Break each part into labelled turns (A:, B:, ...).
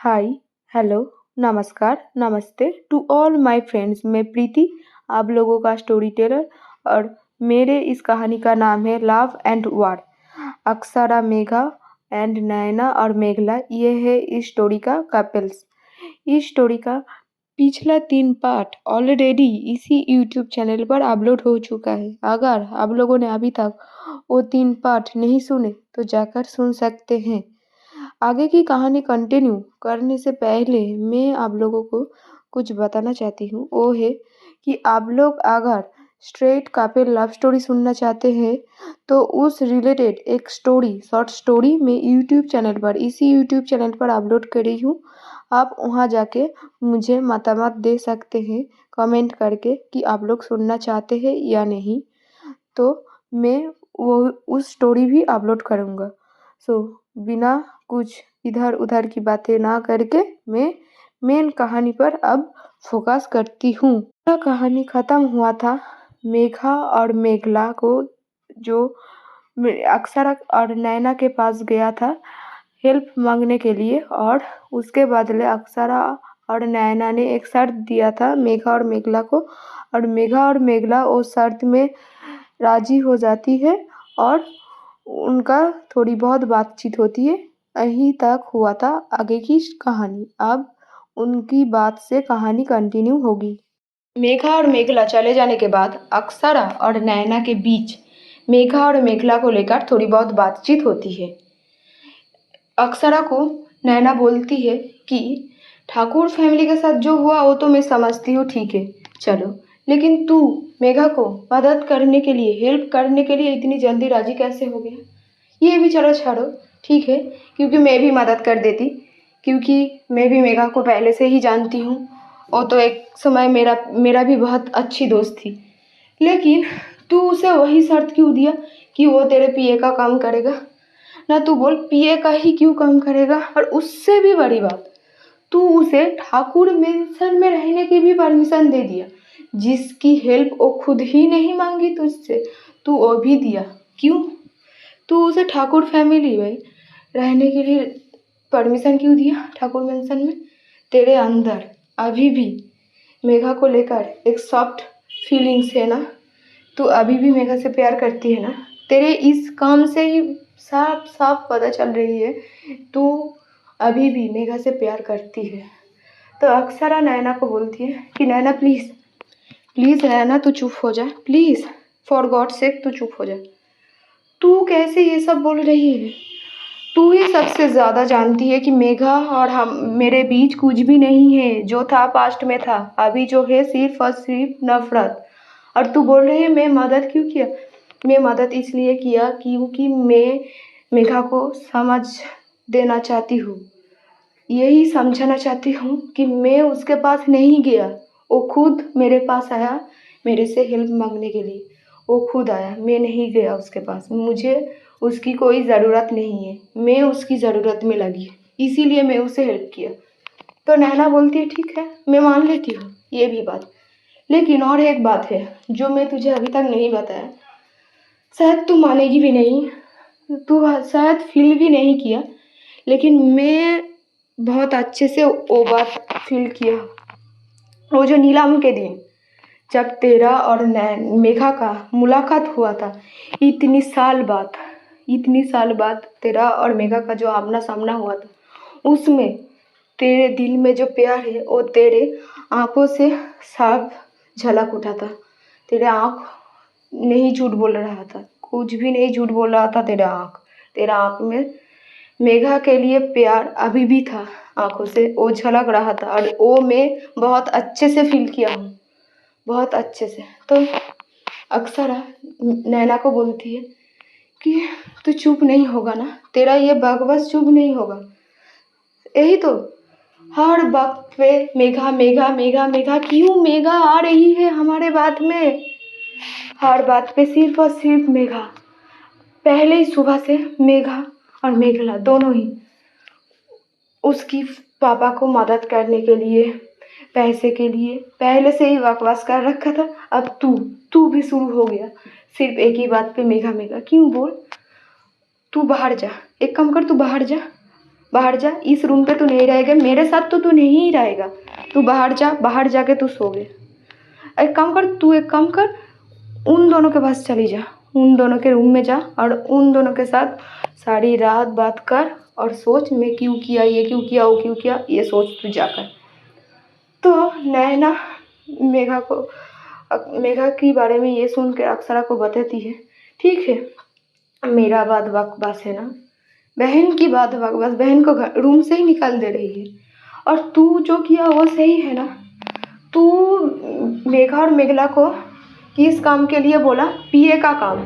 A: हाय, hello, नमस्कार, नमस्ते to all my friends. मैं प्रीति, आप लोगों का स्टोरी टेलर। और मेरे इस कहानी का नाम है love and war. Akshara, Megha and Naina और मेघला, ये है इस स्टोरी का कपल्स। इस स्टोरी का पिछला 3 पार्ट ऑलरेडी इसी यूट्यूब चैनल पर अपलोड हो चुका है। अगर आप लोगों ने अभी तक वो 3 पार्ट नहीं सुने तो जाकर सुन सकते हैं। आगे की कहानी कंटिन्यू करने से पहले मैं आप लोगों को कुछ बताना चाहती हूँ। वो है कि आप लोग अगर स्ट्रेट कपल लव स्टोरी सुनना चाहते हैं तो उस रिलेटेड एक स्टोरी, शॉर्ट स्टोरी मैं यूट्यूब चैनल पर, इसी यूट्यूब चैनल पर अपलोड करी हूँ। आप वहाँ जाके मुझे मतामत दे सकते हैं कमेंट करके कि आप लोग सुनना चाहते हैं या नहीं। तो मैं वो उस स्टोरी भी अपलोड करूँगा। सो बिना कुछ इधर उधर की बातें ना करके मैं मेन कहानी पर अब फोकस करती हूँ। यह कहानी ख़त्म हुआ था मेघा और मेघला को, जो अक्षरा और नैना के पास गया था हेल्प मांगने के लिए। और उसके बदले अक्षरा और नैना ने एक शर्त दिया था मेघा और मेघला को, और मेघा और मेघला उस शर्त में राजी हो जाती है और उनका थोड़ी बहुत बातचीत होती है। यहीं तक हुआ था आगे की कहानी। अब उनकी बात से कहानी कंटिन्यू होगी। मेघा और मेघला चले जाने के बाद अक्षरा और नैना के बीच मेघा और मेघला को लेकर थोड़ी बहुत बातचीत होती है। अक्षरा को नैना बोलती है कि ठाकुर फैमिली के साथ जो हुआ वो तो मैं समझती हूँ, ठीक है चलो, लेकिन तू मेघा को मदद करने के लिए, हेल्प करने के लिए इतनी जल्दी राजी कैसे हो गया? ये भी चलो छोड़ो, ठीक है, क्योंकि मैं भी मदद कर देती, क्योंकि मैं भी मेघा को पहले से ही जानती हूँ। वो तो एक समय मेरा मेरा भी बहुत अच्छी दोस्त थी। लेकिन तू उसे वही शर्त क्यों दिया कि वो तेरे पीए का काम करेगा? ना तू बोल पीए का ही क्यों काम करेगा, और उससे भी बड़ी बात, तू उसे ठाकुर मेंशन में रहने की भी परमिशन दे दिया, जिसकी हेल्प वो खुद ही नहीं मांगी तुझसे, तू वो भी दिया। क्यों? तू उसे ठाकुर फैमिली में रहने के लिए परमिशन क्यों दिया ठाकुर मेंशन में? तेरे अंदर अभी भी मेघा को लेकर एक सॉफ्ट फीलिंग्स है ना? तू अभी भी मेघा से प्यार करती है ना? तेरे इस काम से ही साफ साफ पता चल रही है तू अभी भी मेघा से प्यार करती है। तो अक्षरा नैना को बोलती है कि नैना प्लीज़ प्लीज़ नैना तू चुप हो जा, प्लीज़ फॉर गॉड सेक तू चुप हो जा। तू कैसे ये सब बोल रही है? तू ही सबसे ज़्यादा जानती है कि मेघा और हम मेरे बीच कुछ भी नहीं है। जो था पास्ट में था, अभी जो है सिर्फ और सिर्फ नफरत। और तू बोल रही है मैं मदद क्यों किया? मैं मदद इसलिए किया क्योंकि मैं मेघा को समझ देना चाहती हूँ, यही समझाना चाहती हूँ कि मैं उसके पास नहीं गया, वो खुद मेरे पास आया मेरे से हेल्प मांगने के लिए। वो खुद आया, मैं नहीं गया उसके पास। मुझे उसकी कोई ज़रूरत नहीं है, मैं उसकी ज़रूरत में लगी, इसीलिए मैं उसे हेल्प किया। तो नैना बोलती है ठीक है, मैं मान लेती हूँ ये भी बात, लेकिन और एक बात है जो मैं तुझे अभी तक नहीं बताया, शायद तू मानेगी भी नहीं, तू शायद फील भी नहीं किया, लेकिन मैं बहुत अच्छे से वो बात फील किया। वो जो नीलाम के दिन जब तेरा और मेघा का मुलाकात हुआ था, इतनी साल बाद तेरा और मेघा का जो आमना सामना हुआ था, उसमें तेरे दिल में जो प्यार है वो तेरे आंखों से साफ झलक उठा था। तेरे आँख नहीं झूठ बोल रहा था, कुछ भी नहीं झूठ बोल रहा था तेरा आँख में मेघा के लिए प्यार अभी भी था, आंखों से वो झलक रहा था, और वो मैं बहुत अच्छे से फील किया हूँ, बहुत अच्छे से। तो अक्षरा नैना को बोलती है कि तू चुप नहीं होगा ना, तेरा ये बकवास चुप नहीं होगा। यही तो हर वक्त पे मेघा मेघा मेघा मेघा, क्यों मेघा आ रही है हमारे बात में? हर बात पे सिर्फ और सिर्फ मेघा। पहले ही सुबह से मेघा और मेघला दोनों ही उसकी पापा को मदद करने के लिए, पैसे के लिए पहले से ही बकवास कर रखा था। अब तू भी शुरू हो गया सिर्फ एक ही बात पे मेघा मेघा। क्यों बोल? तू बाहर जा, एक काम कर, तू बाहर जा, बाहर जा, इस रूम पे तू नहीं रहेगा, मेरे साथ तो तू नहीं रहेगा, तू बाहर जा, बाहर जाके तू सो गए। एक काम कर, तू एक काम कर, उन दोनों के पास चली जा, उन दोनों के रूम में जा और उन दोनों के साथ सारी रात बात कर और सोच मैं क्यों किया, ये क्यों किया, वो क्यों किया, ये सोच तू जाकर। तो नैना मेघा के बारे में ये सुन के अक्षरा को बताती है, ठीक है मेरा बात बकवास है ना, बहन की बात बकवास, बहन को रूम से ही निकाल दे रही है, और तू जो किया वो सही है ना। तू मेघा और मेघला को किस काम के लिए बोला, पीए का काम,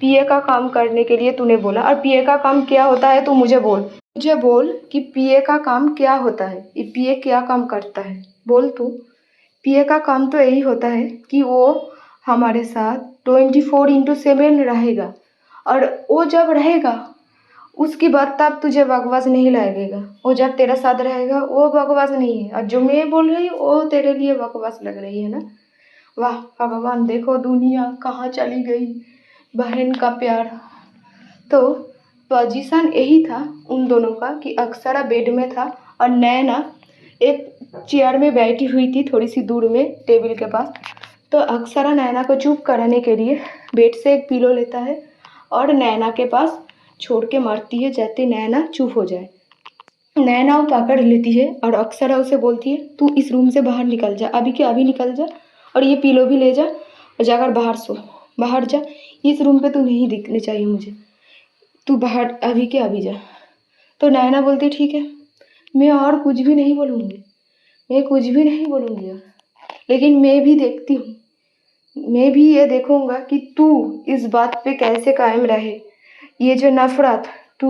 A: पीए का काम करने के लिए तूने बोला, और पीए का काम क्या होता है तू मुझे बोल कि पीए का काम क्या होता है, ये पीए क्या काम करता है, बोल तू। पीए का काम तो यही होता है कि वो हमारे साथ 24/7 रहेगा, और वो जब रहेगा उसकी बात तब तुझे बकवास नहीं लगेगा, वो जब तेरा साथ रहेगा वो बकवास नहीं है, और जो मैं बोल रही हूँ वो तेरे लिए बकवास लग रही है ना। वाह भगवान, देखो दुनिया कहाँ चली गई, बहन का प्यार। तो पोजीशन यही था उन दोनों का कि अक्षरा बेड में था और नैना एक चेयर में बैठी हुई थी थोड़ी सी दूर में टेबल के पास। तो अक्षरा नैना को चुप कराने के लिए बेड से एक पिलो लेता है और नैना के पास छोड़ के मारती है, जाते नैना चुप हो जाए। नैना वो पकड़ लेती है और अक्षरा उसे बोलती है तू इस रूम से बाहर निकल जा, अभी के अभी निकल जा, और ये पिलो भी ले जा और जाकर बाहर सो, बाहर जा, इस रूम पे तू नहीं दिखने चाहिए मुझे, तू बाहर अभी के अभी जा। तो नैना बोलती ठीक है, मैं और कुछ भी नहीं बोलूँगी, मैं कुछ भी नहीं बोलूँगी और, लेकिन मैं भी देखती हूँ, मैं भी ये देखूँगा कि तू इस बात पे कैसे कायम रहे, ये जो नफरत तू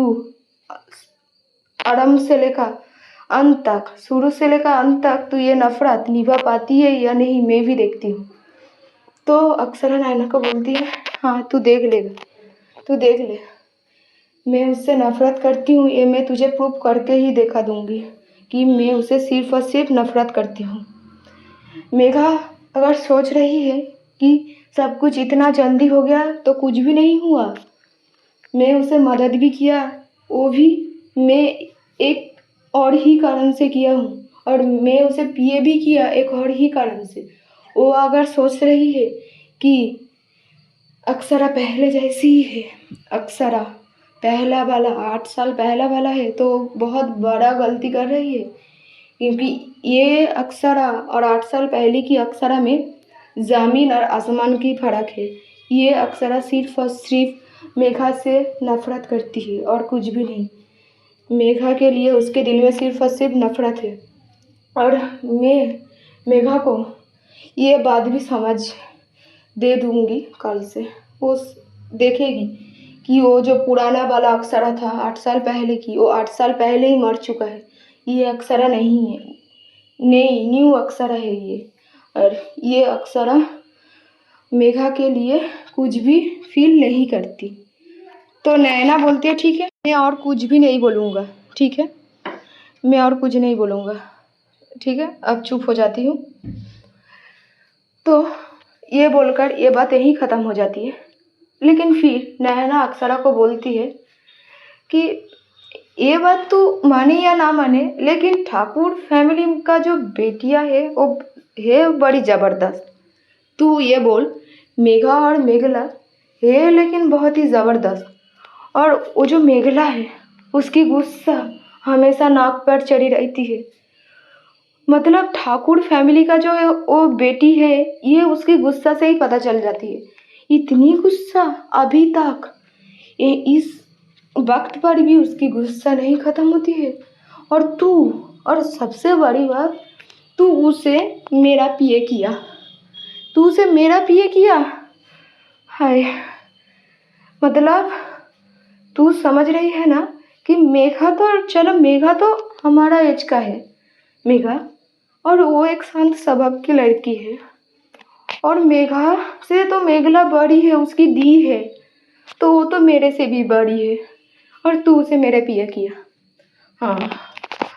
A: आरंभ से लेकर अंत तक, शुरू से लेकर अंत तक तू ये नफरत निभा पाती है या नहीं, मैं भी देखती हूँ। तो अक्षरा नैना को बोलती है हाँ तू देख लेगा, तू देख ले, मैं उससे नफरत करती हूँ, ये मैं तुझे प्रूव करके ही दिखा दूँगी कि मैं उसे सिर्फ और सिर्फ नफरत करती हूँ। मेघा अगर सोच रही है कि सब कुछ इतना जल्दी हो गया तो कुछ भी नहीं हुआ, मैं उसे मदद भी किया, वो भी मैं एक और ही कारण से किया हूँ, और मैं उसे पिए भी किया एक और ही कारण से। वो अगर सोच रही है कि अक्षरा पहले जैसी ही है, अक्षरा पहला वाला 8 साल पहला वाला है, तो बहुत बड़ा गलती कर रही है, क्योंकि ये अक्षरा और 8 साल पहले की अक्षरा में ज़मीन और आसमान की फ़र्क है। ये अक्षरा सिर्फ और सिर्फ मेघा से नफरत करती है और कुछ भी नहीं। मेघा के लिए उसके दिल में सिर्फ और सिर्फ नफरत है, और मैं मेघा को ये बात भी समझ दे दूँगी कल से, वो देखेगी कि वो जो पुराना वाला अक्षरा था 8 साल पहले की, वो 8 साल पहले ही मर चुका है, ये अक्षरा नहीं है, नई न्यू अक्षरा है ये, और ये अक्षरा मेघा के लिए कुछ भी फील नहीं करती। तो नैना बोलती है ठीक है, मैं और कुछ भी नहीं बोलूँगा, ठीक है, मैं और कुछ नहीं बोलूँगा, ठीक है, अब चुप हो जाती हूँ। तो ये बोलकर ये बात यहीं ख़त्म हो जाती है। लेकिन फिर नैना अक्षरा को बोलती है कि ये बात तू माने या ना माने, लेकिन ठाकुर फैमिली का जो बेटियां है वो है बड़ी ज़बरदस्त। तू ये बोल मेघा और मेघला है लेकिन बहुत ही ज़बरदस्त, और वो जो मेघला है उसकी गुस्सा हमेशा नाक पर चढ़ी रहती है, मतलब ठाकुर फैमिली का जो है वो बेटी है, ये उसकी गुस्सा से ही पता चल जाती है, इतनी गुस्सा अभी तक इस वक्त पर भी उसकी गुस्सा नहीं ख़त्म होती है। और सबसे बड़ी बात, तू उसे मेरा पिए किया, तू उसे मेरा पिए किया, हाय, मतलब तू समझ रही है ना कि मेघा तो चलो, मेघा तो हमारा एज का है मेघा, और वो एक शांत स्वभाव की लड़की है, और मेघा से तो मेघला बड़ी है, उसकी दी है, तो वो तो मेरे से भी बड़ी है, और तू उसे मेरे पिए किया। हाँ,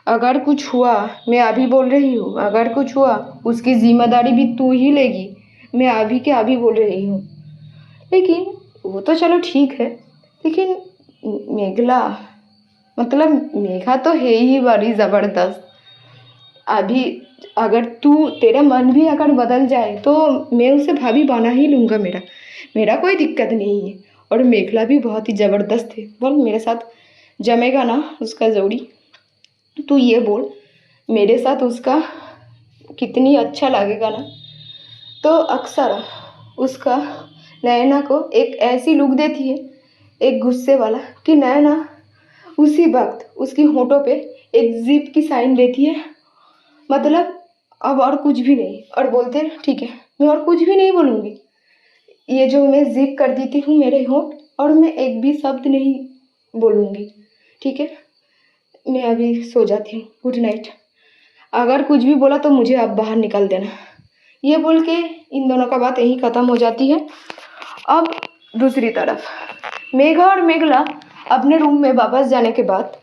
A: अगर कुछ हुआ, मैं अभी बोल रही हूँ, अगर कुछ हुआ उसकी जिम्मेदारी भी तू ही लेगी, मैं अभी के अभी बोल रही हूँ। लेकिन वो तो चलो ठीक है, लेकिन मेघला मतलब मेघा तो है ही बड़ी ज़बरदस्त। अभी अगर तेरा मन भी अगर बदल जाए तो मैं उसे भाभी बना ही लूँगा। मेरा मेरा कोई दिक्कत नहीं है। और मेघला भी बहुत ही ज़बरदस्त है। बोल मेरे साथ जमेगा ना उसका जोड़ी? तू ये बोल मेरे साथ उसका कितनी अच्छा लगेगा ना। तो अक्सर उसका नैना को एक ऐसी लुक देती है, एक गुस्से वाला, कि नैना उसी वक्त उसकी होठों पे एक जिप की साइन देती है। मतलब अब और कुछ भी नहीं, और बोलते हैं ठीक है मैं और कुछ भी नहीं बोलूँगी। ये जो मैं जिप कर देती हूँ मेरे होठ, और मैं एक भी शब्द नहीं बोलूँगी। ठीक है मैं अभी सो जाती हूँ, गुड नाइट। अगर कुछ भी बोला तो मुझे अब बाहर निकाल देना। ये बोल के इन दोनों का बात यहीं ख़त्म हो जाती है। अब दूसरी तरफ मेघा और मेघला अपने रूम में वापस जाने के बाद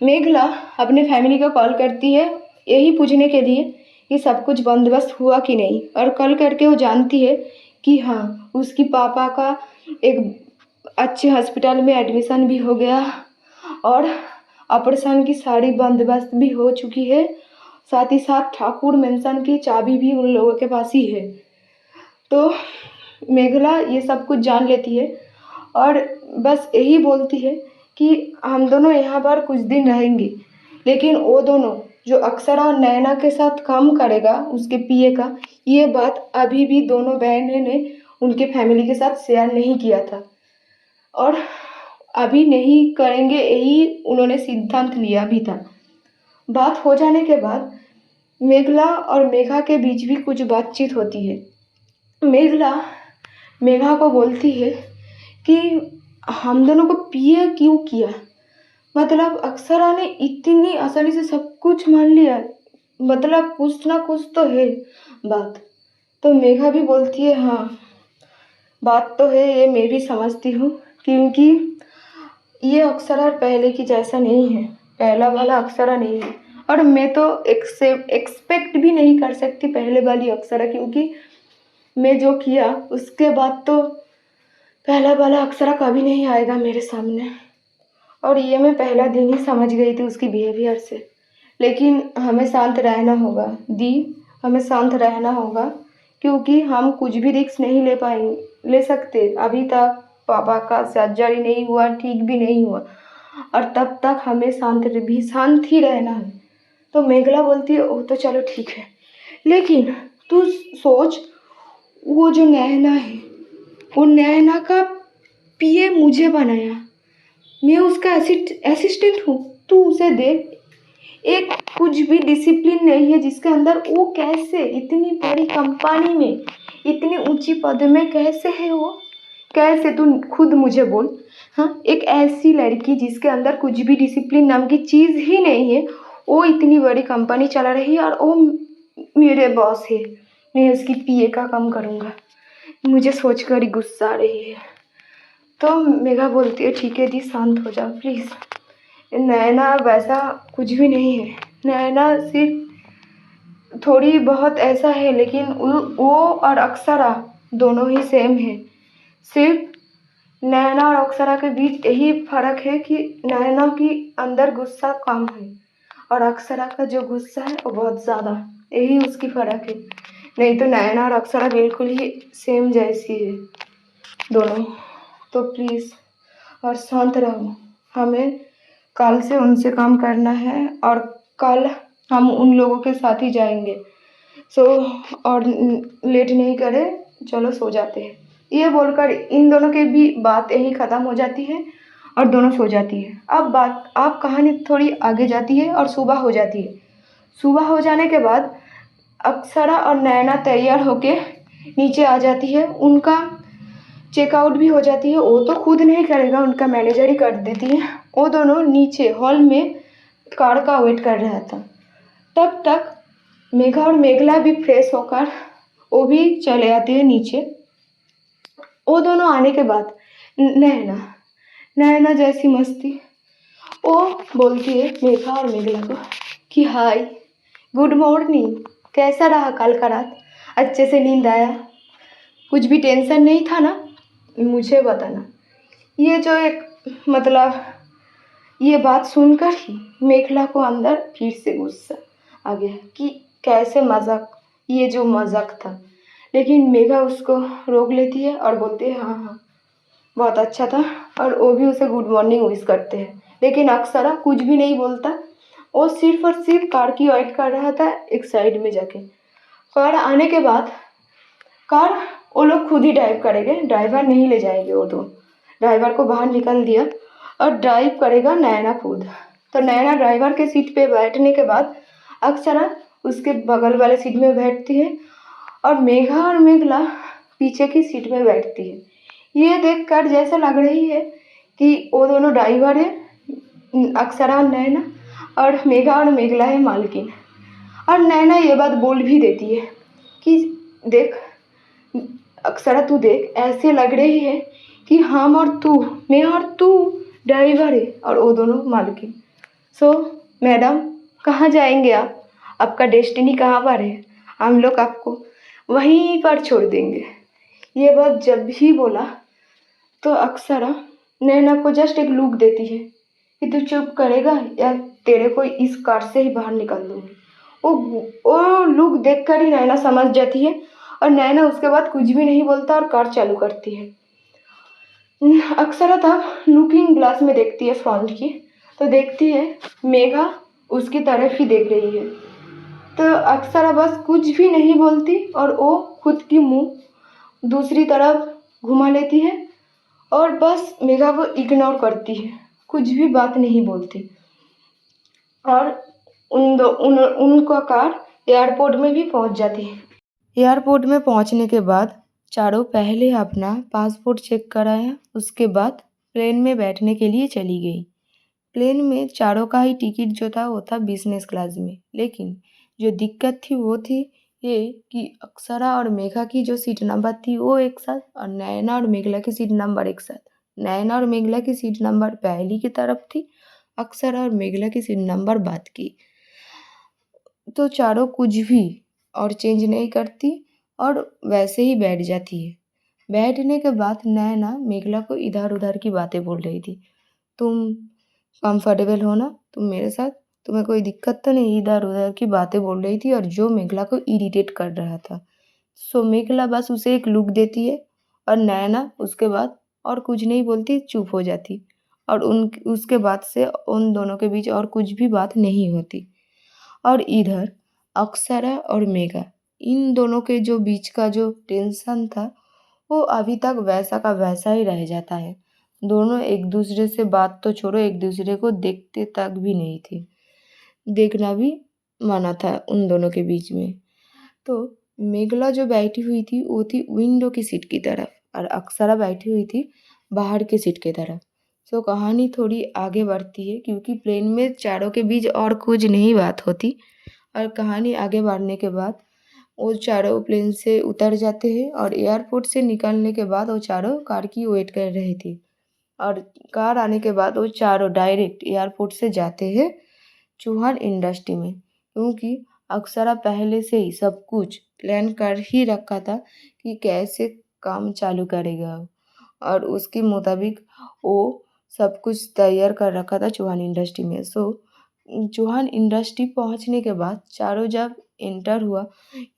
A: मेघला अपने फैमिली को कॉल करती है, यही पूछने के लिए कि सब कुछ बंदोबस्त हुआ कि नहीं। और कॉल करके वो जानती है कि हाँ उसकी पापा का एक अच्छे हॉस्पिटल में एडमिशन भी हो गया और ऑपरेशन की सारी बंदोबस्त भी हो चुकी है। साथ ही साथ ठाकुर मेंशन की चाबी भी उन लोगों के पास ही है। तो मेघला ये सब कुछ जान लेती है और बस यही बोलती है कि हम दोनों यहाँ पर कुछ दिन रहेंगे, लेकिन वो दोनों जो अक्षरा और नैना के साथ काम करेगा उसके पीए का, ये बात अभी भी दोनों बहनें ने उनके फैमिली के साथ शेयर नहीं किया था और अभी नहीं करेंगे, यही उन्होंने सिद्धांत लिया भी था। बात हो जाने के बाद मेघला और मेघा के बीच भी कुछ बातचीत होती है। मेघला मेघा को बोलती है कि हम दोनों को पीए क्यों किया। मतलब अक्षरा ने इतनी आसानी से सब कुछ मान लिया, मतलब कुछ ना कुछ तो है बात। तो मेघा भी बोलती है हाँ बात तो है, ये मैं भी समझती हूँ, क्योंकि ये अक्षरा पहले की जैसा नहीं है, पहला वाला अक्षरा नहीं है। और मैं तो एक्सपेक्ट भी नहीं कर सकती पहले वाली अक्षरा, क्योंकि मैं जो किया उसके बाद तो पहला वाला अक्षरा कभी नहीं आएगा मेरे सामने। और ये मैं पहला दिन ही समझ गई थी उसकी बिहेवियर से। लेकिन हमें शांत रहना होगा दी, हमें शांत रहना होगा, क्योंकि हम कुछ भी रिस्क नहीं ले सकते। अभी तक पापा का सर्जरी नहीं हुआ, ठीक भी नहीं हुआ, और तब तक हमें शांत ही रहना है। तो मेघला बोलती है ओ तो चलो ठीक है, लेकिन तू सोच वो जो नैना है, वो नैना का पीए मुझे बनाया, मैं उसका असिस्टेंट हूँ। तू उसे देख, एक कुछ भी डिसिप्लिन नहीं है जिसके अंदर। वो कैसे इतनी बड़ी कंपनी में इतनी ऊंची पद में कैसे है वो? कैसे? तू खुद मुझे बोल। हाँ, एक ऐसी लड़की जिसके अंदर कुछ भी डिसिप्लिन नाम की चीज़ ही नहीं है, वो इतनी बड़ी कंपनी चला रही है, और वो मेरे बॉस है, मैं उसकी पीए का काम करूँगा। मुझे सोचकर ही गुस्सा आ रही है। तो मेघा बोलती है ठीक है दी, शांत हो जाओ प्लीज़। नैना वैसा कुछ भी नहीं है, नैना सिर्फ थोड़ी बहुत ऐसा है, लेकिन वो और अक्षरा दोनों ही सेम है। सिर्फ नैना और अक्षरा के बीच यही फर्क है कि नैना की अंदर गुस्सा कम है और अक्षरा का जो गुस्सा है वो बहुत ज़्यादा, यही उसकी फ़र्क है। नहीं तो नैना और अक्षरा बिल्कुल ही सेम जैसी है दोनों। तो प्लीज़ और शांत रहो, हमें कल से उनसे काम करना है और कल हम उन लोगों के साथ ही जाएंगे। और लेट नहीं करें, चलो सो जाते हैं। ये बोलकर इन दोनों के भी बात यही ख़त्म हो जाती है और दोनों सो जाती है। अब कहानी थोड़ी आगे जाती है और सुबह हो जाती है। सुबह हो जाने के बाद अक्षरा और नैना तैयार होके नीचे आ जाती है। उनका चेकआउट भी हो जाती है, वो तो खुद नहीं करेगा, उनका मैनेजर ही कर देती है। वो दोनों नीचे हॉल में कार का वेट कर रहा था। तब तक मेघा और मेघला भी फ्रेश होकर वो भी चले आते हैं नीचे। वो दोनों आने के बाद नैना जैसी मस्ती, वो बोलती है मेघा और मेघला को कि हाय गुड मॉर्निंग, कैसा रहा कल का रात? अच्छे से नींद आया? कुछ भी टेंशन नहीं था ना? मुझे बताना। ये जो एक मतलब ये बात सुनकर ही मेघला को अंदर फिर से गुस्सा आ गया कि कैसे मजाक, ये जो मजाक था। लेकिन मेघा उसको रोक लेती है और बोलती है हाँ हाँ बहुत अच्छा था, और वो भी उसे गुड मॉर्निंग विश करते हैं। लेकिन अक्सरा कुछ भी नहीं बोलता, वो सिर्फ और सिर्फ कार की वेट कर रहा था एक साइड में जाके। कार आने के बाद कार वो लोग खुद ही ड्राइव करेंगे, ड्राइवर नहीं ले जाएंगे वो दो। ड्राइवर को बाहर निकाल दिया और ड्राइव करेगा नैना खुद। तो नैना ड्राइवर के सीट पे बैठने के बाद अक्सरा उसके बगल वाले सीट में बैठती है और मेघा और मेघला पीछे की सीट में बैठती है। ये देखकर जैसा लग रही है कि वो दोनों ड्राइवर है, अक्सरा और नैना, और मेघा और मेघला है मालकिन। और नैना ये बात बोल भी देती है कि देख अक्सरा तू देख, ऐसे लग रही है कि हम और तू, मैं और तू ड्राइवर है और वो दोनों मालकिन। सो मैडम कहाँ जाएंगे आप, आपका डेस्टिनी कहाँ पर है, हम लोग आपको वहीं पर छोड़ देंगे। ये बात जब भी बोला तो अक्सरा नैना को जस्ट एक लुक देती है कि तू चुप करेगा या तेरे को इस कार से ही बाहर निकाल दूंगी। वो वो लुक देखकर ही नैना समझ जाती है और नैना उसके बाद कुछ भी नहीं बोलता और कार चालू करती है। अक्सरा तब लुकिंग ग्लास में देखती है फ्रंट की, तो देखती है मेघा उसकी तरफ ही देख रही है। तो अक्सरा बस कुछ भी नहीं बोलती और वो खुद की मुंह दूसरी तरफ घुमा लेती है और बस मेघा को इग्नोर करती है, कुछ भी बात नहीं बोलती। और उनका कार एयरपोर्ट में भी पहुंच जाती है। एयरपोर्ट में पहुंचने के बाद चारों पहले अपना पासपोर्ट चेक कराया, उसके बाद प्लेन में बैठने के लिए चली गई। प्लेन में चारों का ही टिकट जो था वो था बिजनेस क्लास में। लेकिन जो दिक्कत थी वो थी ये कि अक्सरा और मेघा की जो सीट नंबर थी वो एक साथ और नैना और मेघला की सीट नंबर एक साथ। नैना और मेघला की सीट नंबर पहली की तरफ थी, अक्सरा और मेघला की सीट नंबर बाद की। तो चारों कुछ भी और चेंज नहीं करती और वैसे ही बैठ जाती है। बैठने के बाद नैना मेघला को इधर उधर की बातें बोल रही थी। तुम कंफर्टेबल हो ना, तुम मेरे साथ, तुम्हें कोई दिक्कत तो नहीं, इधर उधर की बातें बोल रही थी और जो मेघला को इरिटेट कर रहा था। सो मेघला बस उसे एक लुक देती है और नैना उसके बाद और कुछ नहीं बोलती, चुप हो जाती और उन उसके बाद से उन दोनों के बीच और कुछ भी बात नहीं होती। और इधर अक्सरा और मेघा, इन दोनों के जो बीच का जो टेंशन था वो अभी तक वैसा का वैसा ही रह जाता है। दोनों एक दूसरे से बात तो छोड़ो, एक दूसरे को देखते तक भी नहीं थे, देखना भी मना था उन दोनों के बीच में। तो मेघला जो बैठी हुई थी वो थी विंडो की सीट की तरफ और अक्सरा बैठी हुई थी बाहर की सीट की तरफ। सो कहानी थोड़ी आगे बढ़ती है क्योंकि प्लेन में चारों के बीच और कुछ नहीं बात होती। और कहानी आगे बढ़ने के बाद वो चारों प्लेन से उतर जाते हैं और एयरपोर्ट से निकलने के बाद वो चारों कार की वेट कर रही थी। और कार आने के बाद वो चारों डायरेक्ट एयरपोर्ट से जाते हैं चौहान इंडस्ट्री में, क्योंकि अक्सरा पहले से ही सब कुछ प्लान कर ही रखा था कि कैसे काम चालू करेगा और उसके मुताबिक वो सब कुछ तैयार कर रखा था चौहान इंडस्ट्री में। सो चौहान इंडस्ट्री पहुंचने के बाद चारों जब एंटर हुआ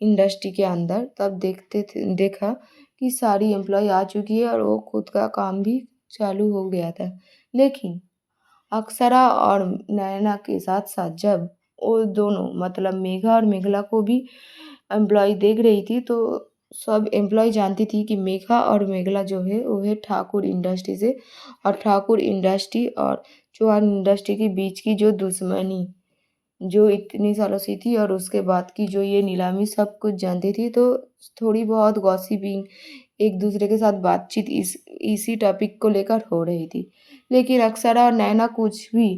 A: इंडस्ट्री के अंदर तब देखा कि सारी एम्प्लॉय आ चुकी है और वो खुद का काम भी चालू हो गया था। लेकिन अक्सरा और नैना के साथ साथ जब वो दोनों मतलब मेघा और मेघला को भी एम्प्लॉय देख रही थी तो सब एम्प्लॉय जानती थी कि मेघा और मेघला जो है वो है ठाकुर इंडस्ट्री से, और ठाकुर इंडस्ट्री और चौहान इंडस्ट्री के बीच की जो दुश्मनी जो इतनी सालों से थी और उसके बाद की जो ये नीलामी सब कुछ जानती थी। तो थोड़ी बहुत गॉसिपिंग एक दूसरे के साथ बातचीत इसी टॉपिक को लेकर हो रही थी। लेकिन अक्सरा और नैना कुछ भी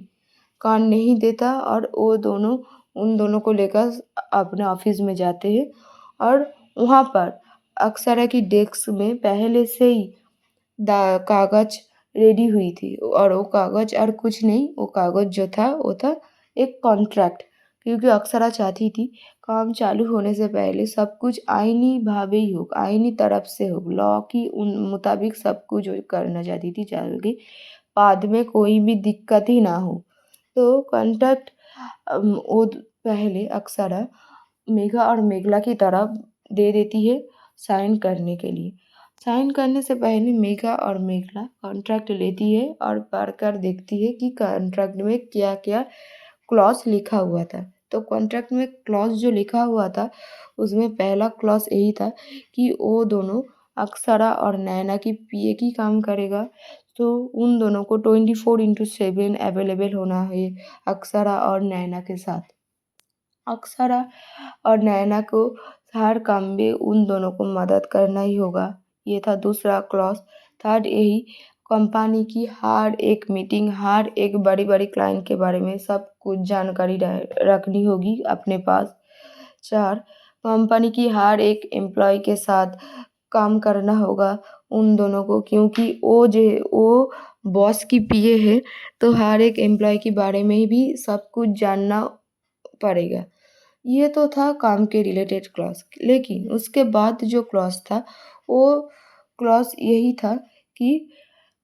A: कान नहीं देता और वो दोनों उन दोनों को लेकर अपने ऑफिस में जाते हैं और वहाँ पर अक्सरा की डेस्क में पहले से ही कागज रेडी हुई थी और वो कागज और कुछ नहीं, वो कागज जो था वो था एक कॉन्ट्रैक्ट, क्योंकि अक्सरा चाहती थी काम चालू होने से पहले सब कुछ आईनी भावे ही हो, आईनी तरफ से हो, लॉ की उन मुताबिक सब कुछ जो करना चाहती थी चालू की बाद में कोई भी दिक्कत ही ना हो। तो कॉन्ट्रैक्ट वो पहले अक्सरा मेघा और मेघला की तरफ दे देती है साइन करने के लिए। साइन करने से पहले मेघा और मेघला कॉन्ट्रैक्ट लेती है और पढ़कर देखती है कि कॉन्ट्रैक्ट में क्या क्या क्लॉज लिखा हुआ था। तो कॉन्ट्रैक्ट में क्लॉज जो लिखा हुआ था उसमें पहला क्लॉज यही था कि वो दोनों अक्सरा और नैना की पीए की काम करेगा। तो उन दोनों को 24/7 अवेलेबल होना है अक्सरा और नैना के साथ। अक्सरा और नैना को हर काम में उन दोनों को मदद करना ही होगा। ये था दूसरा क्लॉज। थर्ड यही कंपनी की हर एक मीटिंग, हर एक बड़ी बड़ी क्लाइंट के बारे में सब कुछ जानकारी रखनी होगी अपने पास। चार, कंपनी की हर एक एम्प्लॉय के साथ काम करना होगा उन दोनों को, क्योंकि वो बॉस की पीए है। तो हर एक एम्प्लॉय के बारे में भी सब कुछ जानना पड़ेगा। ये तो था काम के रिलेटेड क्लॉज, लेकिन उसके बाद जो क्लॉज था वो क्लॉज यही था कि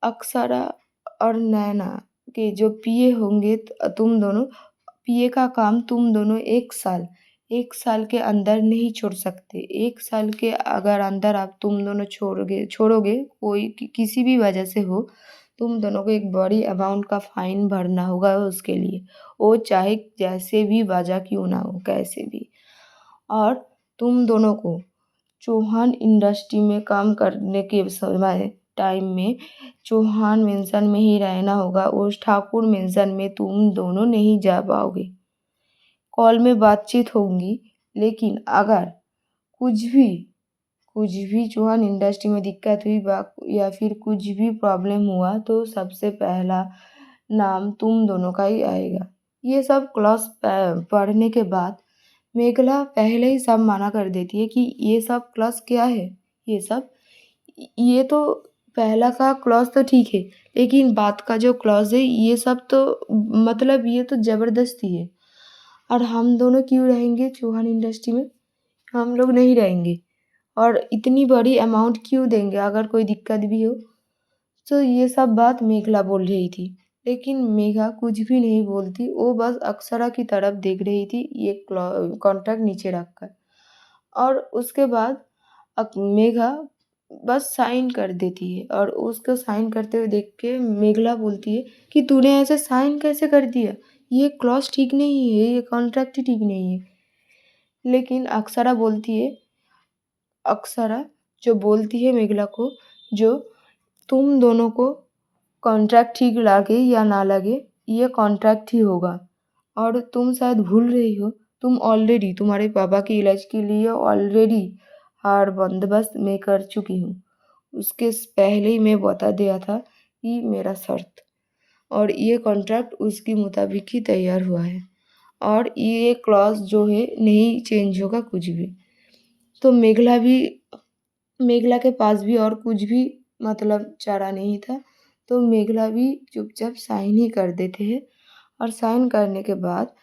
A: अक्सरा और नैना के जो पीए होंगे तुम दोनों, पीए का काम तुम दोनों 1 साल के अंदर नहीं छोड़ सकते। 1 साल के अगर अंदर आप तुम दोनों छोड़ोगे कोई किसी भी वजह से हो, तुम दोनों को एक बड़ी अमाउंट का फाइन भरना होगा उसके लिए। वो चाहे जैसे भी वजह क्यों ना हो, कैसे भी। और तुम दोनों को चौहान इंडस्ट्री में काम करने के समय टाइम में चौहान मेंशन में ही रहना होगा। उस ठाकुर मेंशन में तुम दोनों नहीं जा पाओगे। कॉल में बातचीत होंगी, लेकिन अगर कुछ भी कुछ भी चौहान इंडस्ट्री में दिक्कत हुई या फिर कुछ भी प्रॉब्लम हुआ तो सबसे पहला नाम तुम दोनों का ही आएगा। ये सब क्लॉज पढ़ने के बाद मेघला पहले ही सब मना कर देती है कि ये सब क्लॉज क्या है। ये सब ये तो पहला का क्लॉज तो ठीक है, लेकिन बाद का जो क्लॉज है ये सब तो मतलब ये तो ज़बरदस्ती है। और हम दोनों क्यों रहेंगे चौहान इंडस्ट्री में? हम लोग नहीं रहेंगे। और इतनी बड़ी अमाउंट क्यों देंगे अगर कोई दिक्कत भी हो? तो ये सब बात मेघला बोल रही थी, लेकिन मेघा कुछ भी नहीं बोलती। वो बस अक्षरा की तरफ देख रही थी, ये कॉन्ट्रैक्ट नीचे रखकर। और उसके बाद मेघा बस साइन कर देती है और उसको साइन करते हुए देख के मेघला बोलती है कि तूने ऐसे साइन कैसे कर दिया? ये क्लॉज ठीक नहीं है, ये कॉन्ट्रैक्ट ही ठीक नहीं है। लेकिन अक्सरा जो बोलती है मेघला को, जो तुम दोनों को कॉन्ट्रैक्ट ठीक लगे या ना लगे, ये कॉन्ट्रैक्ट ही होगा। और तुम शायद भूल रही हो, तुम ऑलरेडी तुम्हारे पापा के इलाज के लिए ऑलरेडी हर बंदोबस्त मैं कर चुकी हूँ। उसके पहले ही मैं बता दिया था कि मेरा शर्त, और ये कॉन्ट्रैक्ट उसके मुताबिक ही तैयार हुआ है। और ये क्लॉज जो है नहीं चेंज होगा कुछ भी। तो मेघला के पास भी और कुछ भी मतलब चारा नहीं था। तो मेघला भी चुपचाप साइन ही कर देते हैं। और साइन करने के बाद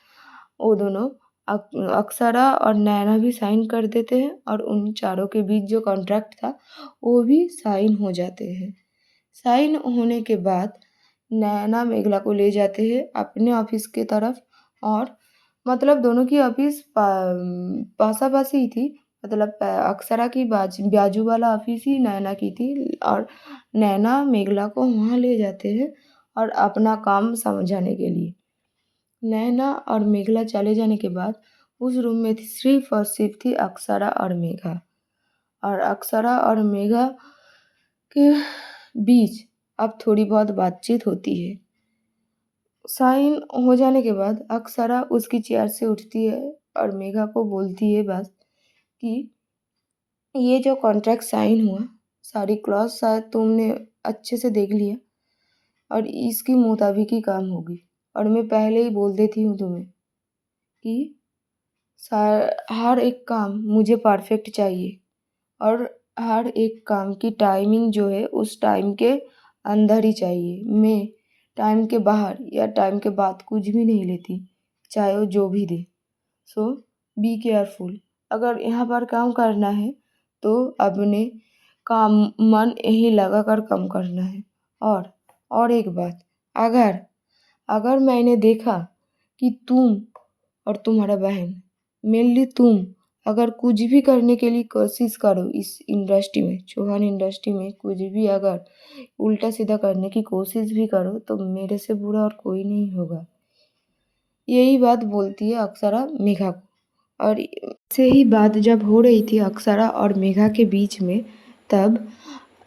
A: वो दोनों अक्सरा और नैना भी साइन कर देते हैं और उन चारों के बीच जो कॉन्ट्रैक्ट था वो भी साइन हो जाते हैं। साइन होने के बाद नैना मेघला को ले जाते हैं अपने ऑफिस के तरफ। और मतलब दोनों की ऑफिस पासापासी ही थी। मतलब अक्सरा की बाजू वाला ऑफिस ही नैना की थी। और नैना मेघला को वहाँ ले जाते हैं और अपना काम समझाने के लिए। नैना और मेघला चले जाने के बाद उस रूम में सिर्फ और सिर्फ थी अक्सरा और मेघा। और अक्सरा और मेघा के बीच अब थोड़ी बहुत बातचीत होती है। साइन हो जाने के बाद अक्सरा उसकी चेयर से उठती है और मेघा को बोलती है बस कि ये जो कॉन्ट्रैक्ट साइन हुआ, सारी क्लॉज शायद तुमने अच्छे से देख लिया और इसके मुताबिक ही काम होगी। और मैं पहले ही बोल देती हूँ तुम्हें कि हर एक काम मुझे परफेक्ट चाहिए और हर एक काम की टाइमिंग जो है उस टाइम के अंदर ही चाहिए। मैं टाइम के बाहर या टाइम के बाद कुछ भी नहीं लेती, चाहे वो जो भी दे। सो बी केयरफुल। अगर यहाँ पर काम करना है तो अपने काम मन यहीं लगा कर काम करना है। और और एक बात, अगर अगर मैंने देखा कि तुम और तुम्हारा बहन, मेनली तुम अगर कुछ भी करने के लिए कोशिश करो इस इंडस्ट्री में, चौहान इंडस्ट्री में कुछ भी अगर उल्टा सीधा करने की कोशिश भी करो तो मेरे से बुरा और कोई नहीं होगा। यही बात बोलती है अक्षरा मेघा को। और से ही बात जब हो रही थी अक्षरा और मेघा के बीच में, तब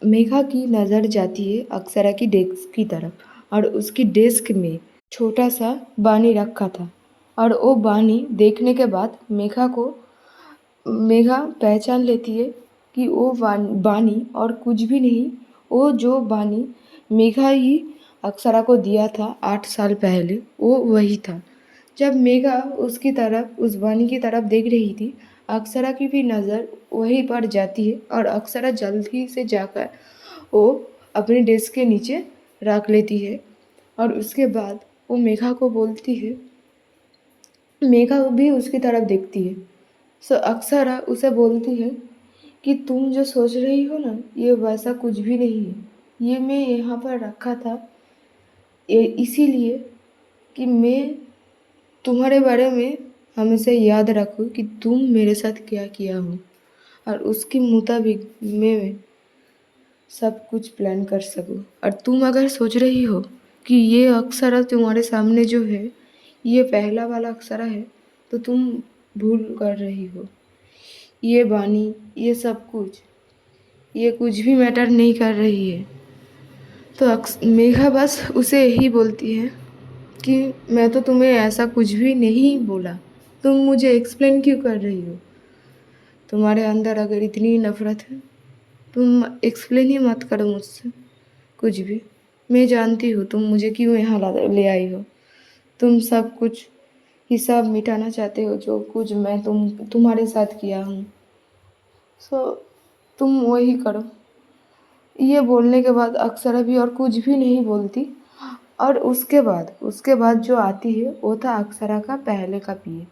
A: मेघा की नज़र जाती है अक्षरा की डेस्क की तरफ और उसकी डेस्क में छोटा सा बानी रखा था। और वो बानी देखने के बाद मेघा पहचान लेती है कि वो बानी और कुछ भी नहीं, वो जो बानी मेघा ही अक्षरा को दिया था 8 साल पहले, वो वही था। जब मेघा उसकी तरफ, उस बानी की तरफ देख रही थी, अक्षरा की भी नज़र वहीं पर जाती है और अक्षरा जल्दी से जाकर वो अपने डेस्क के नीचे रख लेती है। और उसके बाद वो मेघा को बोलती है, मेघा भी उसकी तरफ देखती है। अक्षरा उसे बोलती है कि तुम जो सोच रही हो ना, ये वैसा कुछ भी नहीं है। ये मैं यहाँ पर रखा था ये इसीलिए कि मैं तुम्हारे बारे में हमेशा याद रखूँ कि तुम मेरे साथ क्या किया हो, और उसके मुताबिक मैं सब कुछ प्लान कर सकूँ। और तुम अगर सोच रही हो कि ये अक्षरा तुम्हारे सामने जो है ये पहला वाला अक्षरा है, तो तुम भूल कर रही हो। ये बानी, ये सब कुछ, ये कुछ भी मैटर नहीं कर रही है। तो मेघा बस उसे यही बोलती है कि मैं तो तुम्हें ऐसा कुछ भी नहीं बोला, तुम मुझे एक्सप्लेन क्यों कर रही हो? तुम्हारे अंदर अगर इतनी नफ़रत है, तुम एक्सप्लेन ही मत करो मुझसे कुछ भी। मैं जानती हूँ तुम मुझे क्यों यहाँ ले आई हो। तुम सब कुछ हिसाब मिटाना चाहते हो, जो कुछ मैं तुम्हारे साथ किया हूँ। तुम वही करो। ये बोलने के बाद अक्षरा भी और कुछ भी नहीं बोलती। और उसके बाद जो आती है वो था अक्षरा का पहले का पीए,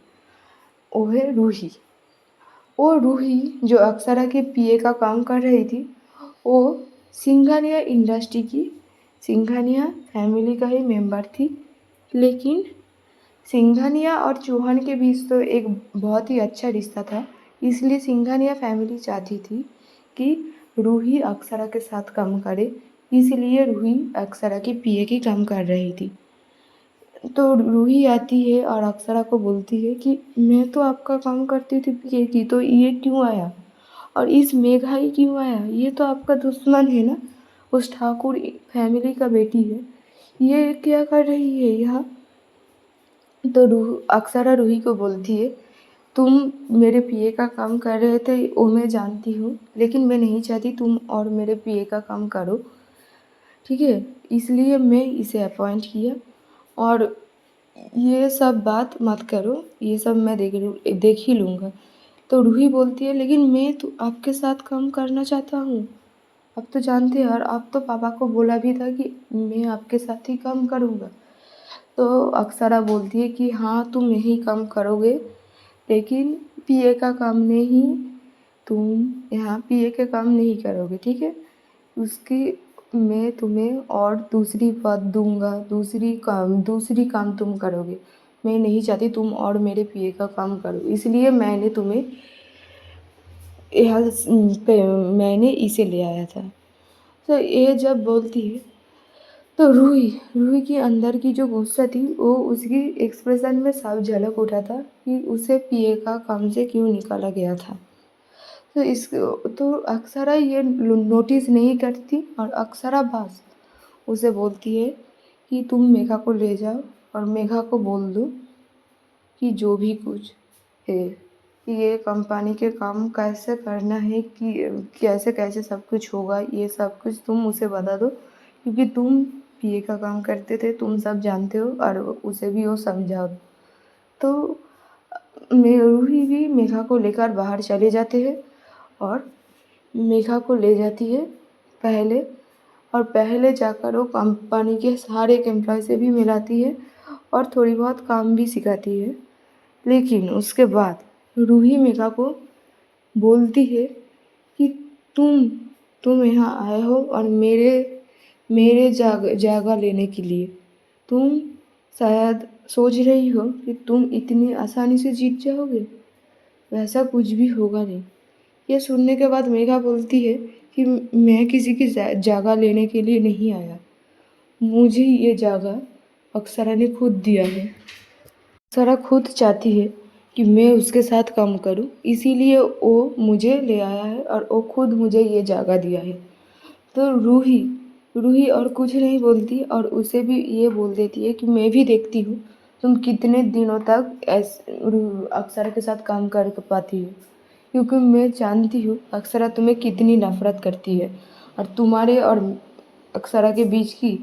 A: वो है रूही। वो रूही जो अक्षरा के पीए का काम कर रही थी, वो सिंघानिया इंडस्ट्री की, सिंघानिया फैमिली का ही मेंबर थी। लेकिन सिंघानिया और चौहान के बीच तो एक बहुत ही अच्छा रिश्ता था, इसलिए सिंघानिया फैमिली चाहती थी कि रूही अक्षरा के साथ काम करे, इसलिए रूही अक्षरा के पीए की काम कर रही थी। तो रूही आती है और अक्षरा को बोलती है कि मैं तो आपका काम करती थी पीए की, तो ये क्यों आया? और इस मेघा ही क्यों आया? ये तो आपका दुश्मन है ना, उस ठाकुर फैमिली का बेटी है, ये क्या कर रही है यहाँ? तो अक्षरा रूही को बोलती है, तुम मेरे पीए का काम कर रहे थे वो मैं जानती हूँ, लेकिन मैं नहीं चाहती तुम और मेरे पीए का काम करो, ठीक है? इसलिए मैं इसे अपॉइंट किया। और ये सब बात मत करो, ये सब मैं देख ही लूँगा। तो रूही बोलती है, लेकिन मैं तो आपके साथ काम करना चाहता हूँ। आप तो जानते हैं, और आप तो पापा को बोला भी था कि मैं आपके साथ ही काम करूँगा। तो अक्षरा बोलती है कि हाँ तुम यही काम करोगे, लेकिन पीए का काम नहीं, तुम यहाँ पीए के काम नहीं करोगे, ठीक है? उसकी मैं तुम्हें और दूसरी पद दूंगा, दूसरी काम तुम करोगे। मैं नहीं चाहती तुम और मेरे पीए का काम करो, इसलिए मैंने तुम्हें यहाँ मैंने इसे ले आया था। तो ये जब बोलती है तो रूही के अंदर की जो गुस्सा थी वो उसकी एक्सप्रेशन में साफ झलक उठा था कि उसे पीए का काम से क्यों निकाला गया था। तो अक्षरा ये नोटिस नहीं करती और अक्षरा बस उसे बोलती है कि तुम मेघा को ले जाओ और मेघा को बोल दो कि जो भी कुछ है, ये कंपनी के काम कैसे करना है, कि कैसे कैसे सब कुछ होगा, ये सब कुछ तुम उसे बता दो, क्योंकि तुम पीए का काम करते थे, तुम सब जानते हो, और उसे भी वो समझाओ। तो रूही भी मेघा को लेकर बाहर चले जाते हैं और मेघा को ले जाती है पहले, और पहले जाकर वो कंपनी के सारे एम्प्लॉय से भी मिलाती है और थोड़ी बहुत काम भी सिखाती है। लेकिन उसके बाद रूही मेघा को बोलती है कि तुम यहाँ आए हो और मेरे जगह लेने के लिए। तुम शायद सोच रही हो कि तुम इतनी आसानी से जीत जाओगे, वैसा कुछ भी होगा नहीं। ये सुनने के बाद मेघा बोलती है कि मैं किसी की जगह लेने के लिए नहीं आया, मुझे ये जगह अक्षरा ने खुद दिया है। अक्षरा खुद चाहती है कि मैं उसके साथ काम करूं, इसीलिए वो मुझे ले आया है और वो खुद मुझे ये जगह दिया है। तो रूही रूही और कुछ नहीं बोलती और उसे भी ये बोल देती है कि मैं भी देखती हूँ तुम कितने दिनों तक अक्षरा के साथ काम कर पाती हो, क्योंकि मैं जानती हूँ अक्षरा तुम्हें कितनी नफरत करती है और तुम्हारे और अक्षरा के बीच की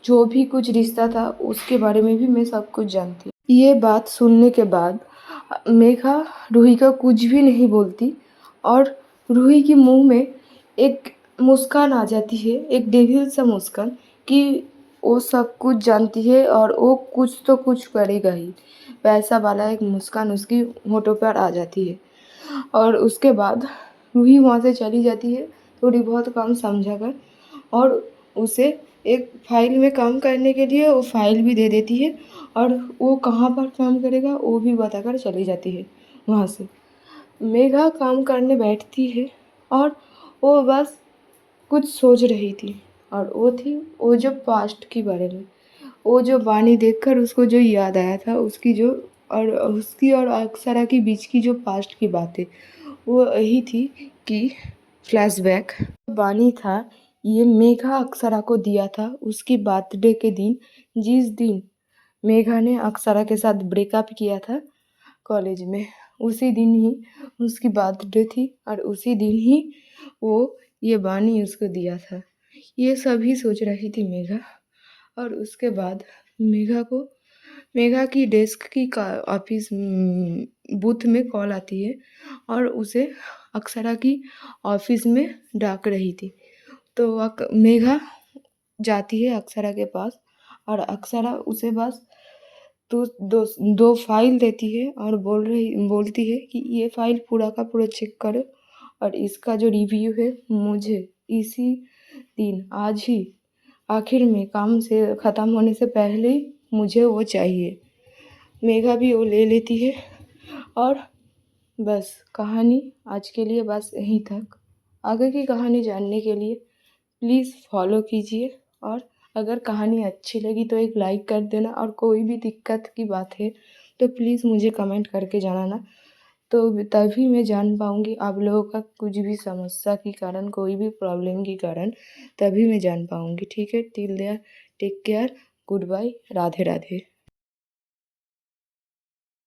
A: जो भी कुछ रिश्ता था उसके बारे में भी मैं सब कुछ जानती हूँ। ये बात सुनने के बाद मेघा रूही का कुछ भी नहीं बोलती और रूही के मुंह में एक मुस्कान आ जाती है, एक डेविल सा मुस्कान कि वो सब कुछ जानती है और वो कुछ तो कुछ करेगा ही, वैसा वाला एक मुस्कान उसकी होठों पर आ जाती है। और उसके बाद रूही वहाँ से चली जाती है थोड़ी बहुत काम समझा कर और उसे एक फाइल में काम करने के लिए वो फाइल भी दे देती है और वो कहाँ पर काम करेगा वो भी बताकर चली जाती है वहाँ से। मेघा काम करने बैठती है और वो बस कुछ सोच रही थी और वो जो पास्ट के बारे में, वो जो वाणी देखकर उसको जो याद आया था उसकी और अक्षरा के बीच की जो पास्ट की बातें, वो यही थी कि फ्लैशबैक वाणी था, ये मेघा अक्षरा को दिया था उसकी बर्थडे के दिन, जिस दिन मेघा ने अक्षरा के साथ ब्रेकअप किया था कॉलेज में। उसी दिन ही उसकी बर्थडे थी और उसी दिन ही वो ये वाणी उसको दिया था। ये सभी सोच रही थी मेघा। और उसके बाद मेघा की डेस्क की ऑफिस बूथ में कॉल आती है और उसे अक्षरा की ऑफिस में डाक रही थी। तो मेघा जाती है अक्षरा के पास और अक्षरा उसे बस दो दो दो फाइल देती है और बोलती है कि ये फाइल पूरा का पूरा चेक करो और इसका जो रिव्यू है मुझे इसी दिन आज ही आखिर में काम से ख़त्म होने से पहले ही मुझे वो चाहिए। मेघा भी वो ले लेती है और बस कहानी आज के लिए बस यहीं तक। आगे की कहानी जानने के लिए प्लीज़ फॉलो कीजिए और अगर कहानी अच्छी लगी तो एक लाइक कर देना और कोई भी दिक्कत की बात है तो प्लीज़ मुझे कमेंट करके जनाना, तो तभी मैं जान पाऊँगी आप लोगों का कुछ भी समस्या के कारण, कोई भी प्रॉब्लम के कारण, तभी मैं जान पाऊँगी। ठीक है, till there take care, good bye, Radhe Radhe.